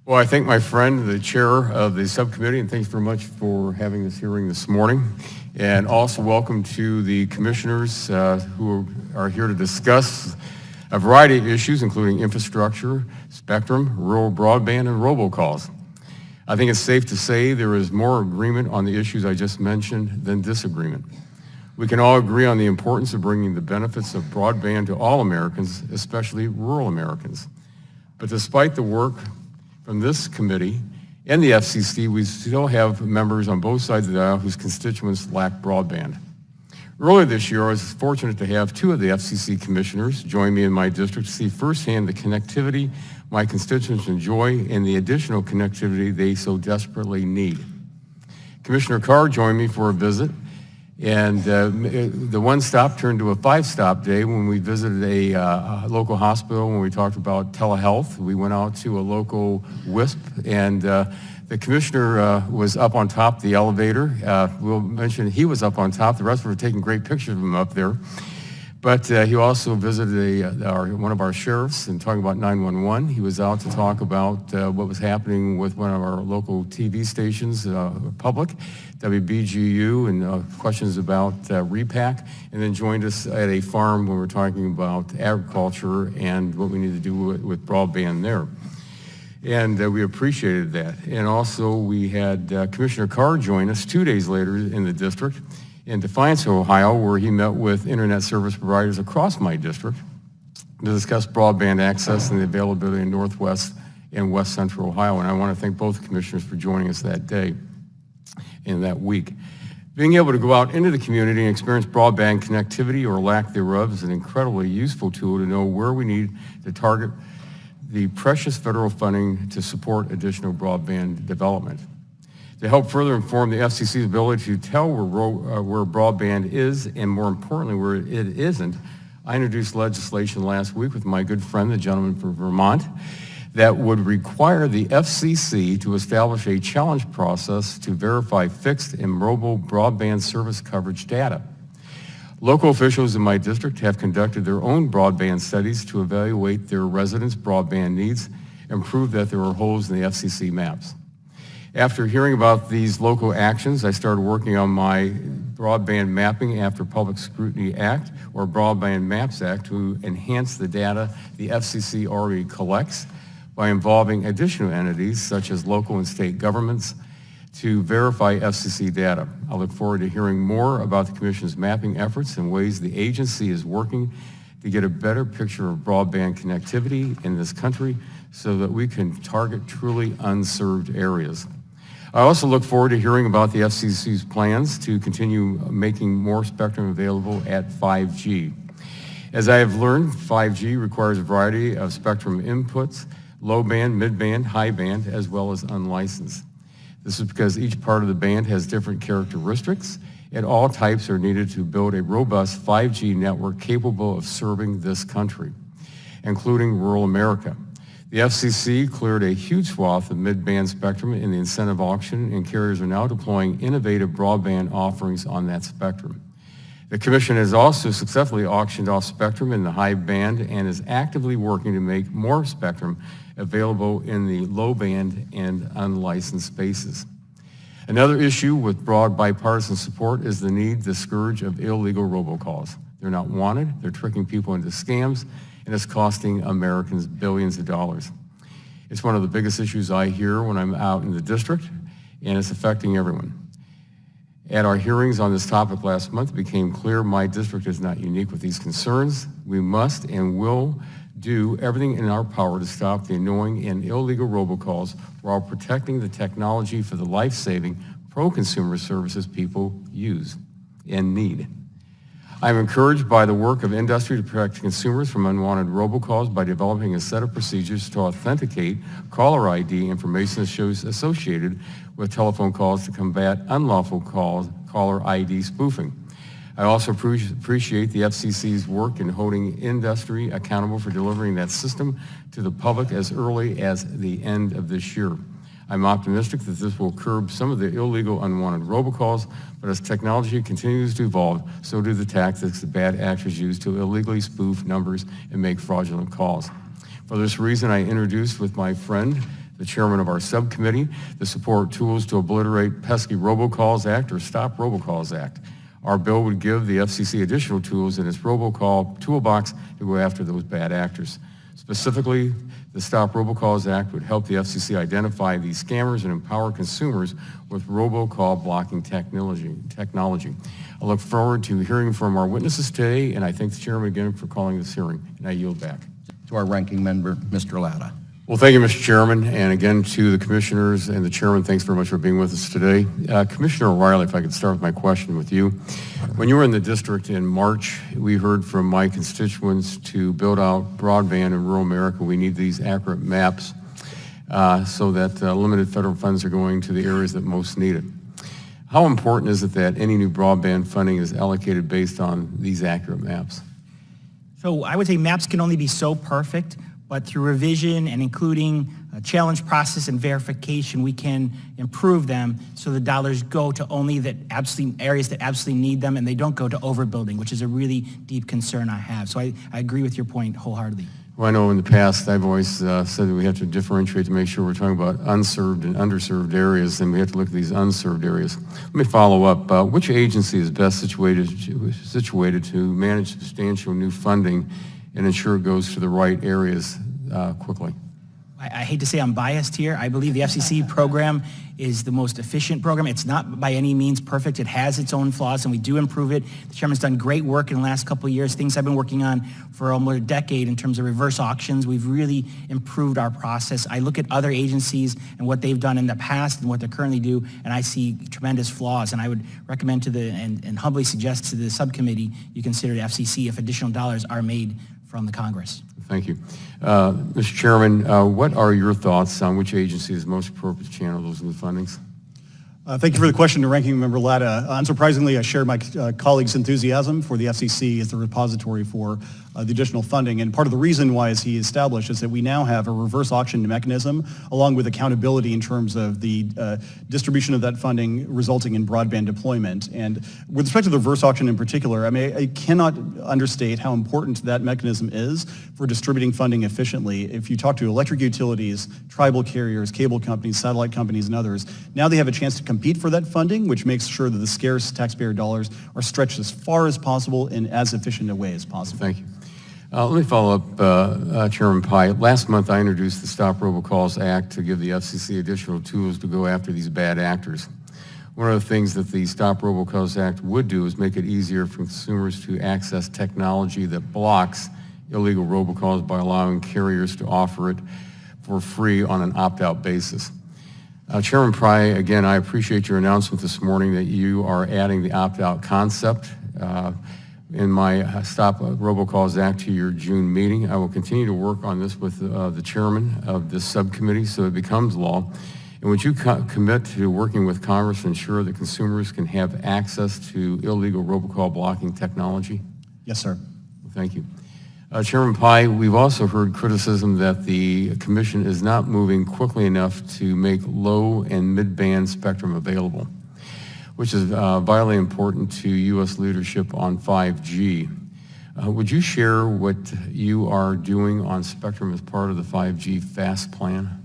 Well, I thank my friend, the chair of the subcommittee, and thanks very much for having this hearing this morning. And also welcome to the commissioners who are here to discuss a variety of issues, including infrastructure, spectrum, rural broadband, and robocalls. I think it's safe to say there is more agreement on the issues I just mentioned than disagreement. We can all agree on the importance of bringing the benefits of broadband to all Americans, especially rural Americans. But despite the work from this committee and the FCC, we still have members on both sides of the aisle whose constituents lack broadband. Earlier this year, I was fortunate to have two of the FCC commissioners join me in my district to see firsthand the connectivity my constituents enjoy and the additional connectivity they so desperately need. Commissioner Carr joined me for a visit, and the one stop turned to a five-stop day when we visited a local hospital, when we talked about telehealth. We went out to a local WISP, and the commissioner was up on top of the elevator. We'll mention he was up on top. The rest of us were taking great pictures of him up there. But he also visited one of our sheriffs and talking about 911. He was out to talk about what was happening with one of our local TV stations, public, WBGU, and questions about repack, and then joined us at a farm when we were talking about agriculture and what we need to do with broadband there. And we appreciated that. And also we had Commissioner Carr join us 2 days later in the district in Defiance, Ohio, where he met with internet service providers across my district to discuss broadband access and the availability in Northwest and West Central Ohio. And I want to thank both commissioners for joining us that day and that week. Being able to go out into the community and experience broadband connectivity or lack thereof is an incredibly useful tool to know where we need to target the precious federal funding to support additional broadband development. To help further inform the FCC's ability to tell where broadband is, and more importantly, where it isn't, I introduced legislation last week with my good friend, the gentleman from Vermont, that would require the FCC to establish a challenge process to verify fixed and mobile broadband service coverage data. Local officials in my district have conducted their own broadband studies to evaluate their residents' broadband needs and prove that there are holes in the FCC maps. After hearing about these local actions, I started working on my Broadband Mapping After Public Scrutiny Act, or Broadband Maps Act, to enhance the data the FCC already collects by involving additional entities such as local and state governments to verify FCC data. I look forward to hearing more about the Commission's mapping efforts and ways the agency is working to get a better picture of broadband connectivity in this country so that we can target truly unserved areas. I also look forward to hearing about the FCC's plans to continue making more spectrum available at 5G. As I have learned, 5G requires a variety of spectrum inputs, low band, mid band, high band, as well as unlicensed. This is because each part of the band has different characteristics, and all types are needed to build a robust 5G network capable of serving this country, including rural America. The FCC cleared a huge swath of mid-band spectrum in the incentive auction, and carriers are now deploying innovative broadband offerings on that spectrum. The Commission has also successfully auctioned off spectrum in the high band and is actively working to make more spectrum available in the low band and unlicensed spaces. Another issue with broad bipartisan support is the need to discourage of illegal robocalls. They're not wanted, they're tricking people into scams, and it's costing Americans billions of dollars. It's one of the biggest issues I hear when I'm out in the district, and it's affecting everyone. At our hearings on this topic last month, it became clear my district is not unique with these concerns. We must and will do everything in our power to stop the annoying and illegal robocalls while protecting the technology for the life-saving pro-consumer services people use and need. I'm encouraged by the work of industry to protect consumers from unwanted robocalls by developing a set of procedures to authenticate caller ID information that shows associated with telephone calls to combat unlawful caller ID spoofing. I also appreciate the FCC's work in holding industry accountable for delivering that system to the public as early as the end of this year. I'm optimistic that this will curb some of the illegal unwanted robocalls, but as technology continues to evolve, so do the tactics that bad actors use to illegally spoof numbers and make fraudulent calls. For this reason, I introduced with my friend, the chairman of our subcommittee, the Support Tools to Obliterate Pesky Robocalls Act, or Stop Robocalls Act. Our bill would give the FCC additional tools in its robocall toolbox to go after those bad actors. Specifically, the Stop Robocalls Act would help the FCC identify these scammers and empower consumers with robocall blocking technology. I look forward to hearing from our witnesses today, and I thank the chairman again for calling this hearing, and I yield back. To our ranking member, Mr. Latta. Well, thank you, Mr. Chairman, and again to the commissioners and the chairman, thanks very much for being with us today. Commissioner O'Reilly, if I could start with my question with you. When you were in the district in March, we heard from my constituents to build out broadband in rural America. We need these accurate maps so that limited federal funds are going to the areas that most need it. How important is it that any new broadband funding is allocated based on these accurate maps? So I would say maps can only be so perfect, but through revision and including a challenge process and verification, we can improve them so the dollars go to only the areas that absolutely need them, and they don't go to overbuilding, which is a really deep concern I have. So I agree with your point wholeheartedly. Well, I know in the past I've always said that we have to differentiate to make sure we're talking about unserved and underserved areas, and we have to look at these unserved areas. Let me follow up. Which agency is best situated to manage substantial new funding and ensure it goes to the right areas quickly? I hate to say I'm biased here. I believe the FCC program is the most efficient program. It's not by any means perfect. It has its own flaws, and we do improve it. The chairman's done great work in the last couple of years, things I've been working on for almost a decade in terms of reverse auctions. We've really improved our process. I look at other agencies and what they've done in the past and what they currently do, and I see tremendous flaws. And I would recommend and humbly suggest to the subcommittee you consider the FCC if additional dollars are made from the Congress. Thank you. Mr. Chairman, what are your thoughts on which agency is most appropriate to channel those new fundings? Thank you for the question to Ranking Member Latta. Unsurprisingly, I share my colleague's enthusiasm for the FCC as the repository for the additional funding. And part of the reason why he established is that we now have a reverse auction mechanism along with accountability in terms of the distribution of that funding resulting in broadband deployment. And with respect to the reverse auction in particular, I cannot understate how important that mechanism is for distributing funding efficiently. If you talk to electric utilities, tribal carriers, cable companies, satellite companies, and others, now they have a chance to compete for that funding, which makes sure that the scarce taxpayer dollars are stretched as far as possible in as efficient a way as possible. Thank you. Let me follow up, Chairman Pai. Last month, I introduced the Stop Robocalls Act to give the FCC additional tools to go after these bad actors. One of the things that the Stop Robocalls Act would do is make it easier for consumers to access technology that blocks illegal robocalls by allowing carriers to offer it for free on an opt-out basis. Chairman Pai, again, I appreciate your announcement this morning that you are adding the opt-out concept in my Stop Robocalls Act to your June meeting. I will continue to work on this with the chairman of this subcommittee so it becomes law. And would you commit to working with Congress to ensure that consumers can have access to illegal robocall blocking technology? Yes, sir. Thank you. Chairman Pai, we've also heard criticism that the Commission is not moving quickly enough to make low and mid-band spectrum available, which is vitally important to U.S. leadership on 5G. Would you share what you are doing on spectrum as part of the 5G FAST plan?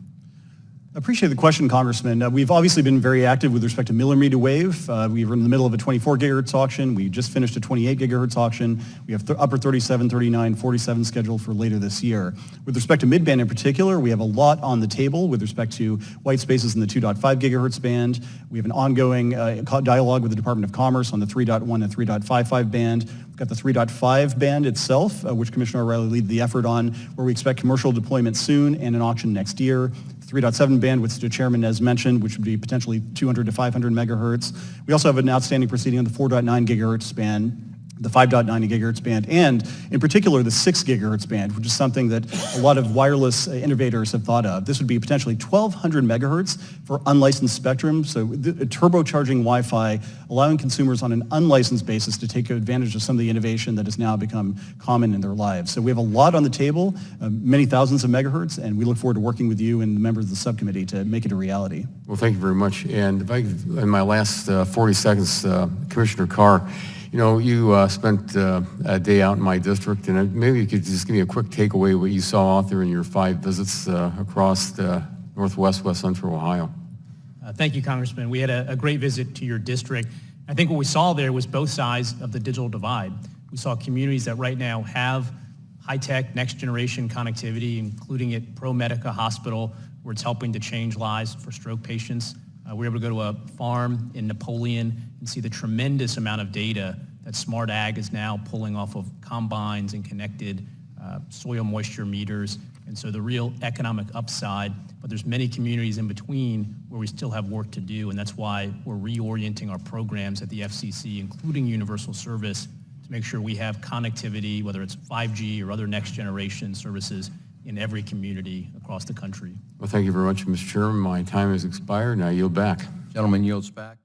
I appreciate the question, Congressman. We've obviously been very active with respect to millimeter wave. We were in the middle of a 24 gigahertz auction. We just finished a 28 gigahertz auction. We have upper 37, 39, 47 scheduled for later this year. With respect to midband in particular, we have a lot on the table with respect to white spaces in the 2.5 gigahertz band. We have an ongoing dialogue with the Department of Commerce on the 3.1 and 3.55 band. We've got the 3.5 band itself, which Commissioner O'Reilly led the effort on, where we expect commercial deployment soon and an auction next year. 3.7 band, which the chairman has mentioned, which would be potentially 200 to 500 megahertz. We also have an outstanding proceeding on the 4.9 gigahertz band, the 5.9 gigahertz band, and in particular the 6 gigahertz band, which is something that a lot of wireless innovators have thought of. This would be potentially 1,200 megahertz for unlicensed spectrum, so turbocharging Wi-Fi, allowing consumers on an unlicensed basis to take advantage of some of the innovation that has now become common in their lives. So we have a lot on the table, many thousands of megahertz, and we look forward to working with you and the members of the subcommittee to make it a reality. Well, thank you very much. And if I could, in my last 40 seconds, Commissioner Carr, you know, you spent a day out in my district, and maybe you could just give me a quick takeaway of what you saw out there in your 5 visits across Northwest, West Central Ohio. Thank you, Congressman. We had a great visit to your district. I think what we saw there was both sides of the digital divide. We saw communities that right now have high-tech, next-generation connectivity, including at ProMedica Hospital, where it's helping to change lives for stroke patients. We were able to go to a farm in Napoleon and see the tremendous amount of data that Smart Ag is now pulling off of combines and connected soil moisture meters. And so the real economic upside, but there's many communities in between where we still have work to do, and that's why we're reorienting our programs at the FCC, including universal service, to make sure we have connectivity, whether it's 5G or other next-generation services, in every community across the country. Well, thank you very much, Mr. Chairman. My time has expired. Now yield back. Gentleman yields back.